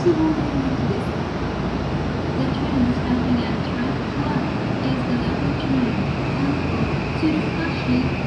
The train stopping at track 12 is the local train. To Fushi